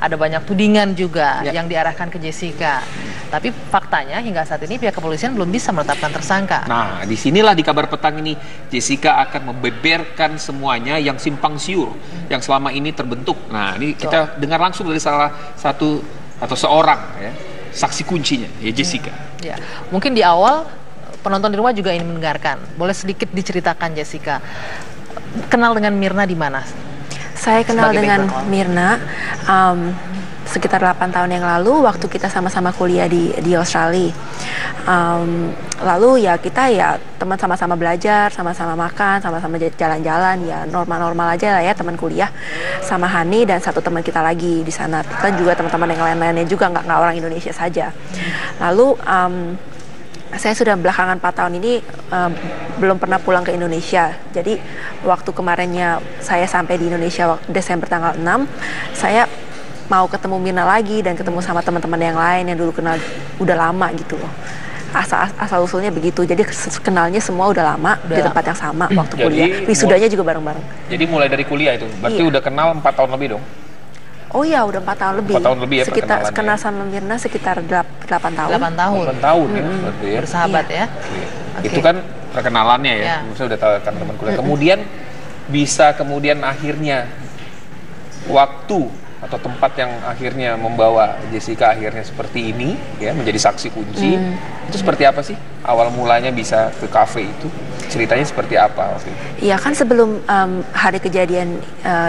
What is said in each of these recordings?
Ada banyak tudingan juga yang diarahkan ke Jessica. Tapi faktanya hingga saat ini pihak kepolisian belum bisa menetapkan tersangka. Nah, disinilah di kabar petang ini Jessica akan membeberkan semuanya yang simpang siur yang selama ini terbentuk. Nah, ini kita dengar langsung dari salah satu atau seorang ya, saksi kuncinya ya, Jessica. Ya, mungkin di awal penonton di rumah juga ingin mendengarkan. Boleh sedikit diceritakan, Jessica, kenal dengan Myrna di mana? Saya kenal dengan Myrna sekitar 8 tahun yang lalu waktu kita sama-sama kuliah di Australia. Lalu ya kita ya teman sama-sama belajar, sama-sama makan, sama-sama jalan-jalan, ya normal-normal aja lah ya teman kuliah. Sama Hani dan satu teman kita lagi di sana. Kita juga teman-teman yang lain-lainnya juga nggak orang Indonesia saja. Lalu saya sudah belakangan 4 tahun ini belum pernah pulang ke Indonesia. Jadi waktu kemarinnya saya sampai di Indonesia Desember tanggal 6, saya mau ketemu Myrna lagi dan ketemu sama teman-teman yang lain yang dulu kenal udah lama gitu loh. Asal usulnya begitu. Jadi kenalnya semua udah lama di tempat yang sama waktu kuliah. Wisudanya juga bareng-bareng. Jadi mulai dari kuliah itu, berarti udah kenal 4 tahun lebih dong? Oh iya, udah 4 tahun lebih. 4 tahun lebih ya sekitar kenal sama Myrna sekitar 8 tahun. 8 tahun. 8 tahun ya, berarti ya. Bersahabat ya. Okay. Itu kan perkenalannya ya. Saya udah tahu kan teman kuliah. Kemudian bisa akhirnya waktu atau tempat yang akhirnya membawa Jessica akhirnya seperti ini ya, menjadi saksi kunci. Itu seperti apa sih awal mulanya bisa ke kafe itu? Ceritanya seperti apa waktu itu? Iya kan sebelum hari kejadian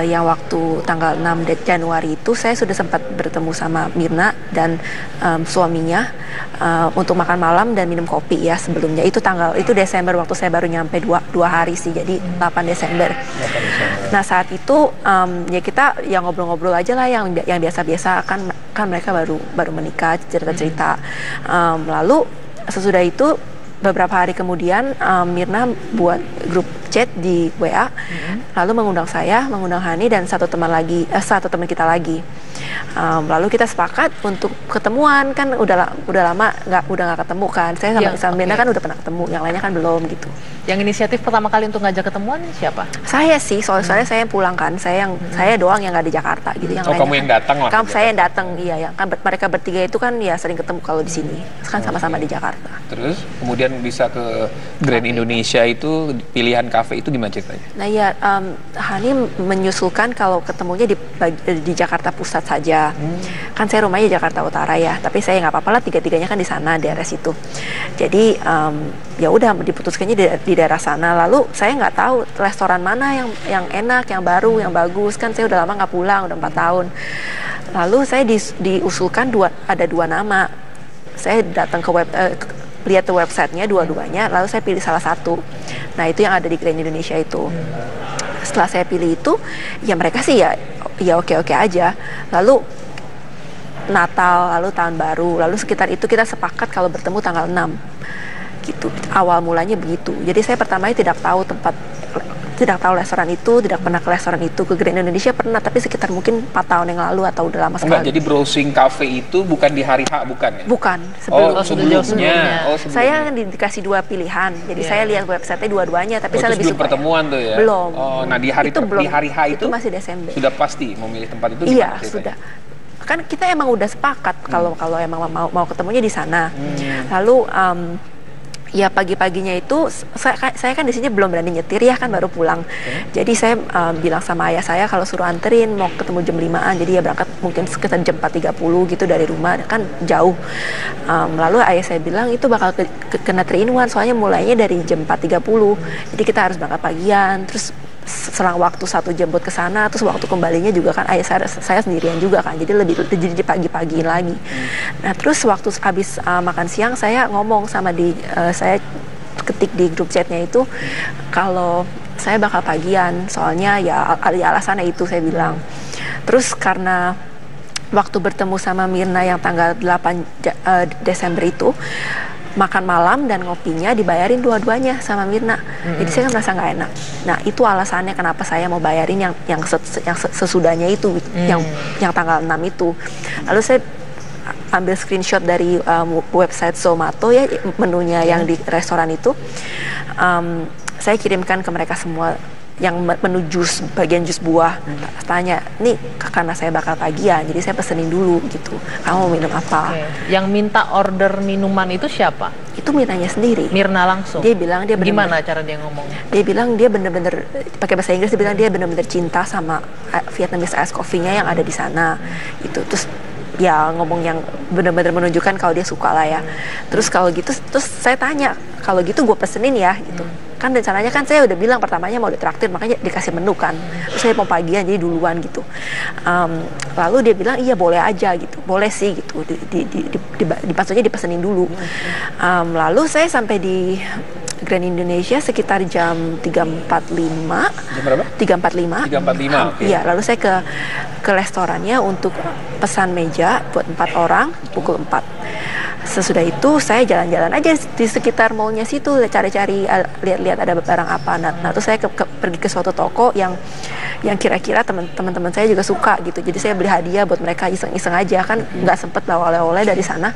yang waktu tanggal 6 Januari itu saya sudah sempat bertemu sama Myrna dan suaminya untuk makan malam dan minum kopi ya sebelumnya. Itu Desember waktu saya baru nyampe 2 hari sih, jadi 8 Desember. Nah saat itu ya kita ya ngobrol-ngobrol aja lah yang biasa-biasa, kan mereka baru menikah, cerita-cerita. Lalu sesudah itu beberapa hari kemudian Myrna buat grup chat di WA, lalu mengundang saya, mengundang Hani dan satu teman kita lagi. Lalu kita sepakat untuk ketemuan, kan udah lama nggak ketemu kan. Saya sama Myrna kan udah pernah ketemu, yang lainnya kan belum gitu. Yang inisiatif pertama kali untuk ngajak ketemuan siapa? Saya sih, soalnya saya yang pulang kan, saya doang yang nggak di Jakarta gitu. Yang kamu yang datang lah. Saya yang datang, iya. Yang kan mereka bertiga itu kan ya sering ketemu kalau di sini, kan sama-sama di Jakarta. Terus kemudian bisa ke Grand Indonesia itu, pilihan kafe itu gimana ceritanya? Nah ya, Hani menyusulkan kalau ketemunya di Jakarta Pusat saja. Kan saya rumahnya Jakarta Utara ya, tapi saya nggak apa-apa lah, tiga-tiganya kan di sana, daerah situ. Jadi ya udah diputuskannya di daerah sana. Lalu saya nggak tahu restoran mana yang enak, yang baru, yang bagus. Kan saya udah lama nggak pulang, udah 4 tahun. Lalu saya diusulkan ada 2 nama. Saya datang ke lihat ke websitenya dua-duanya, lalu saya pilih salah satu. Nah itu yang ada di Grand Indonesia itu. Setelah saya pilih itu, ya mereka sih ya oke-oke aja. Lalu Natal, lalu Tahun Baru, lalu sekitar itu kita sepakat kalau bertemu tanggal 6 gitu. Awal mulanya begitu. Jadi saya pertamanya tidak tahu restoran itu, tidak pernah ke restoran itu. Ke Grand Indonesia pernah, tapi sekitar mungkin 4 tahun yang lalu atau udah lama sekali. Enggak, jadi browsing cafe itu bukan di hari H, bukan ya? Bukan, sebelumnya. Saya dikasih 2 pilihan. Jadi saya lihat website-nya dua-duanya, tapi saya lebih suka. Belum pertemuan tuh ya? Belum. Oh, nah di hari H itu masih Desember. Sudah pasti memilih tempat itu? Iya, sudah. Kan kita emang udah sepakat kalau emang mau ketemunya di sana. Lalu ya pagi-paginya itu saya kan di sini belum berani nyetir ya, kan baru pulang. Jadi saya bilang sama ayah saya kalau suruh anterin, mau ketemu jam 5-an. Jadi ya berangkat mungkin sekitar jam 4.30 gitu dari rumah, kan jauh. Lalu ayah saya bilang itu bakal kena 3-in-1, soalnya mulainya dari jam 4.30. Jadi kita harus berangkat pagian, terus selang waktu 1 jam buat ke sana, terus waktu kembalinya juga kan ayah saya sendirian juga kan, jadi jadi pagi-pagiin lagi. Nah terus waktu habis makan siang saya ngomong sama saya ketik di grup chatnya itu kalau saya bakal pagian, soalnya ya alasannya itu saya bilang. Terus karena waktu bertemu sama Myrna yang tanggal 8 Desember itu, makan malam dan ngopinya dibayarin dua-duanya sama Myrna. Jadi saya kan merasa nggak enak. Nah itu alasannya kenapa saya mau bayarin yang sesudahnya itu, yang tanggal 6 itu. Lalu saya ambil screenshot dari website Zomato ya, menunya yang di restoran itu. Saya kirimkan ke mereka semua yang menu jus, bagian jus buah. Tanya, nih karena saya bakal tagihan, jadi saya pesenin dulu gitu. Kamu mau minum apa? Yang minta order minuman itu siapa? Itu Mirnanya sendiri. Mirna langsung? Dia bilang dia bener-bener, gimana cara dia ngomong? Dia bilang dia bener-bener, pakai bahasa Inggris, dia bilang dia bener-bener cinta sama Vietnamese ice coffee-nya yang ada di sana. Itu terus ya ngomong yang benar-benar menunjukkan kalau dia suka lah ya. Terus kalau gitu, terus saya tanya, kalau gitu gue pesenin ya gitu. Kan rencananya kan saya udah bilang pertamanya mau ditraktir, makanya dikasih menu kan. Terus saya mau pagian jadi duluan gitu. Lalu dia bilang iya boleh aja gitu, boleh sih gitu. Maksudnya dipesenin dulu. Lalu saya sampai di Grand Indonesia sekitar jam 3.45. Jam berapa? 3.45. 3.45, oke. Iya, lalu saya ke restorannya untuk pesan meja buat 4 orang pukul 4. Sesudah itu saya jalan-jalan aja di sekitar mallnya situ, cari-cari, lihat-lihat ada barang apa. Nah terus saya pergi ke suatu toko yang kira-kira teman-teman saya juga suka gitu. Jadi saya beli hadiah buat mereka, iseng-iseng aja kan, nggak sempet bawa oleh-oleh dari sana.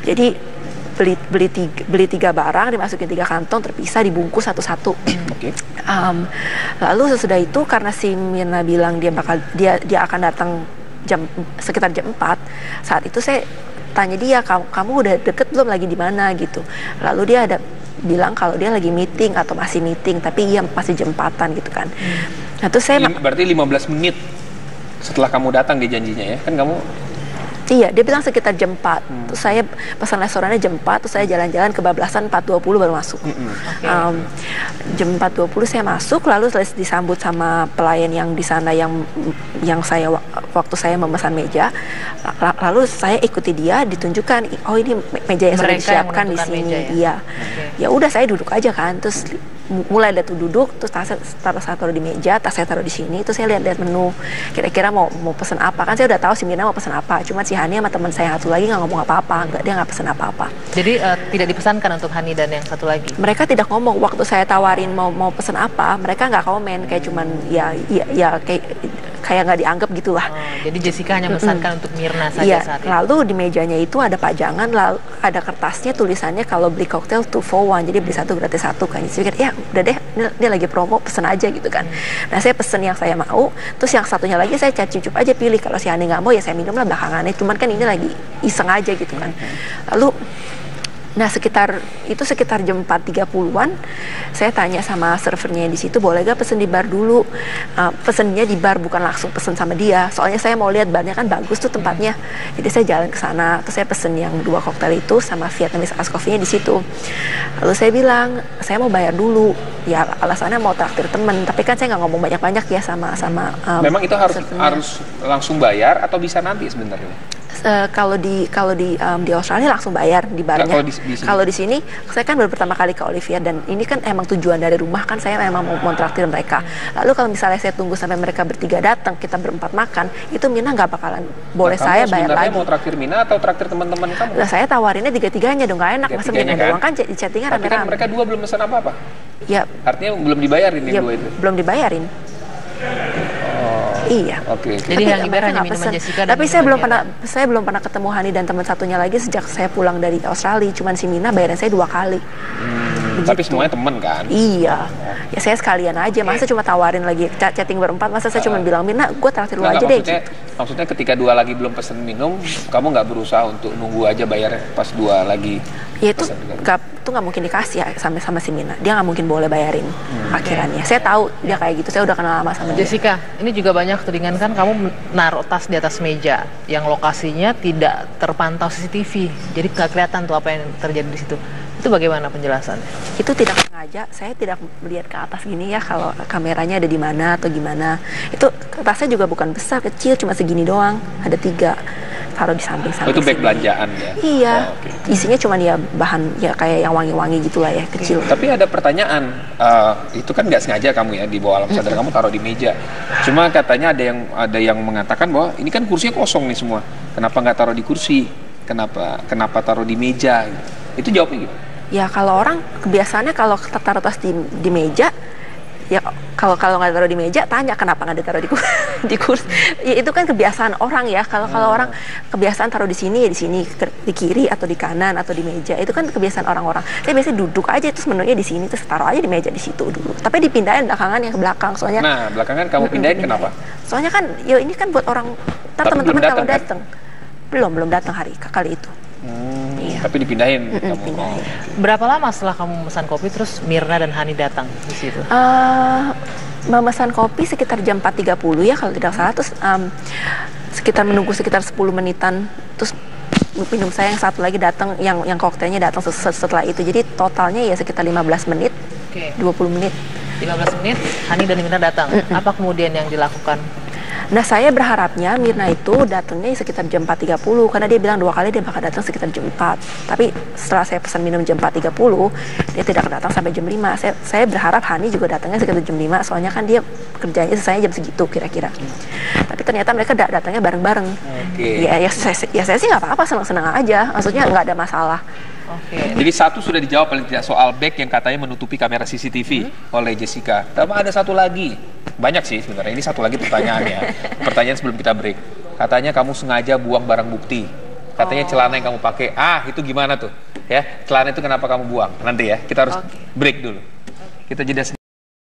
Jadi beli 3 barang, dimasukin 3 kantong terpisah, dibungkus satu-satu. Okay. Lalu sesudah itu karena si Mirna bilang dia akan datang sekitar jam 4. Saat itu saya tanya dia, kamu udah deket belum, lagi di mana gitu. Lalu dia bilang kalau dia lagi meeting atau masih meeting, tapi iya masih jam 4-an gitu kan. Nah terus saya berarti 15 menit setelah kamu datang dia janjinya ya, kan kamu? Iya, dia bilang sekitar jam 4. Terus saya pesan restorannya jam 4, terus saya jalan-jalan kebablasan 4.20 baru masuk. Jam 4.20 saya masuk, lalu disambut sama pelayan yang di sana yang saya waktu saya memesan meja. Lalu saya ikuti dia, ditunjukkan, oh ini meja yang sudah disiapkan di sini. Meja, ya? Iya. Ya udah saya duduk aja kan, terus mulai dari duduk, terus saya taruh di meja, tas saya taruh di sini, terus saya lihat menu, kira-kira mau pesen apa. Kan saya udah tahu si Mirna mau pesen apa, cuma si Hani sama teman saya satu lagi nggak ngomong apa-apa, dia nggak pesen apa-apa. Jadi tidak dipesankan untuk Hani dan yang satu lagi? Mereka tidak ngomong. Waktu saya tawarin mau pesen apa, mereka nggak komen, kayak cuman ya kayak nggak dianggap gitulah. Jadi Jessica hanya memesankan untuk Mirna saja saat itu. Lalu di mejanya itu ada pajangan, lalu ada kertasnya tulisannya kalau beli koktail 2 for 1, jadi beli 1 gratis 1 kan. Jadi ya udah deh, ini lagi promo, pesen aja gitu kan. Nah saya pesen yang saya mau, terus yang satunya lagi saya cucup aja pilih. Kalau si Hani nggak mau ya saya minum lah belakangannya. Cuman kan ini lagi iseng aja gitu kan. Lalu sekitar jam 4.30-an saya tanya sama servernya di situ, boleh gak pesen di bar dulu. Pesennya di bar, bukan langsung pesen sama dia, soalnya saya mau lihat barnya kan bagus tuh tempatnya. Jadi saya jalan ke sana, terus saya pesen yang 2 koktail itu sama Vietnamese ice coffee-nya di situ. Lalu saya bilang saya mau bayar dulu, ya alasannya mau traktir temen, tapi kan saya nggak ngomong banyak-banyak ya sama memang itu harus langsung bayar atau bisa nanti sebenarnya? Kalau di Australia langsung bayar di barnya. Kalau di sini saya kan baru pertama kali ke Olivier, dan ini kan emang tujuan dari rumah kan, saya memang mau traktir mereka. Lalu kalau misalnya saya tunggu sampai mereka bertiga datang, kita berempat makan, itu Mirna nggak bakalan boleh saya bayar lagi. Kamu mau traktir Mirna atau traktir teman-teman kamu? Nah saya tawarinnya 3-3-nya dong, nggak enak. Masa Mirna doang kan di chattingan rame-rame. Tapi kan mereka 2 belum pesan apa-apa. Ya. Artinya belum dibayarin ya, yang 2 itu. Belum dibayarin. Iya. Oke. Jadi yang dibayar hanya minuman Jessica. Tapi saya belum pernah ketemu Hani dan teman satunya lagi sejak saya pulang dari Australia. Cuman si Mirna bayaran saya 2 kali. Tapi semuanya teman kan? Iya. Ya saya sekalian aja. Masa cuma tawarin lagi chatting berempat. Masa saya cuma bilang, Mirna, gue traktir lu aja deh. Maksudnya ketika 2 lagi belum pesen minum, kamu nggak berusaha untuk nunggu aja bayar pas 2 lagi? Ya itu nggak mungkin dikasih ya sama si Mirna. Dia nggak mungkin boleh bayarin akhirannya. Saya tahu dia kayak gitu. Saya udah kenal lama sama Jessica, ini juga banyak tudingan kan kamu naruh tas di atas meja yang lokasinya tidak terpantau CCTV. Jadi nggak kelihatan tuh apa yang terjadi di situ. Itu bagaimana penjelasannya? Itu tidak sengaja. Saya tidak melihat ke atas gini ya kalau kameranya ada di mana atau gimana. Itu tasnya juga bukan besar, kecil, cuma segini doang. Ada 3. Taruh di samping-samping. Itu bag belanjaan ya? Iya. Isinya cuma ya bahan ya kayak yang wangi-wangi gitulah ya, kecil. Tapi ada pertanyaan, itu kan nggak sengaja kamu ya di bawah alam sadar kamu taruh di meja. Cuma katanya ada yang mengatakan bahwa ini kan kursinya kosong nih semua. Kenapa nggak taruh di kursi? Kenapa taruh di meja? Itu jawabnya gitu. Ya kalau orang kebiasaannya kalau taruh tas di meja, ya kalau nggak taruh di meja, tanya kenapa nggak ditaruh di kursi. Ya, itu kan kebiasaan orang ya. Kalau orang kebiasaan taruh di sini ya di sini, di kiri atau di kanan atau di meja, itu kan kebiasaan orang-orang. Saya biasanya duduk aja terus menunya di sini, terus taruh aja di meja di situ dulu. Tapi dipindahin belakangan yang ke belakang, soalnya. Nah, belakangan kamu pindahin kenapa? Soalnya kan ya ini kan buat orang, teman-teman kalau datang. Belum datang kali itu. Iya. Tapi dipindahin. Pindahin. Berapa lama setelah kamu memesan kopi terus Mirna dan Hani datang di situ? Memesan kopi sekitar jam 4.30 ya kalau tidak salah, terus sekitar menunggu sekitar 10 menitan, terus minum saya yang satu lagi datang, yang koktailnya datang setelah itu. Jadi totalnya ya sekitar 15 menit, 20 menit. 15 menit, Hani dan Mirna datang. Apa kemudian yang dilakukan? Nah, saya berharapnya Mirna itu datangnya sekitar jam 4.30 karena dia bilang 2 kali dia bakal datang sekitar jam 4. Tapi setelah saya pesan minum jam 4.30, dia tidak datang sampai jam 5. Saya berharap Hani juga datangnya sekitar jam 5, soalnya kan dia kerjanya selesai jam segitu kira-kira. Tapi ternyata mereka datangnya bareng-bareng. Ya saya sih nggak apa-apa, senang-senang aja. Maksudnya nggak ada masalah. Jadi satu sudah dijawab paling tidak, soal bag yang katanya menutupi kamera CCTV oleh Jessica. Tapi ada satu lagi, banyak sih sebenarnya. Ini satu lagi pertanyaannya. Pertanyaan sebelum kita break. Katanya kamu sengaja buang barang bukti. Katanya celana yang kamu pakai. Itu gimana tuh? Ya, celana itu kenapa kamu buang? Nanti ya, kita harus break dulu. Kita jeda sebentar.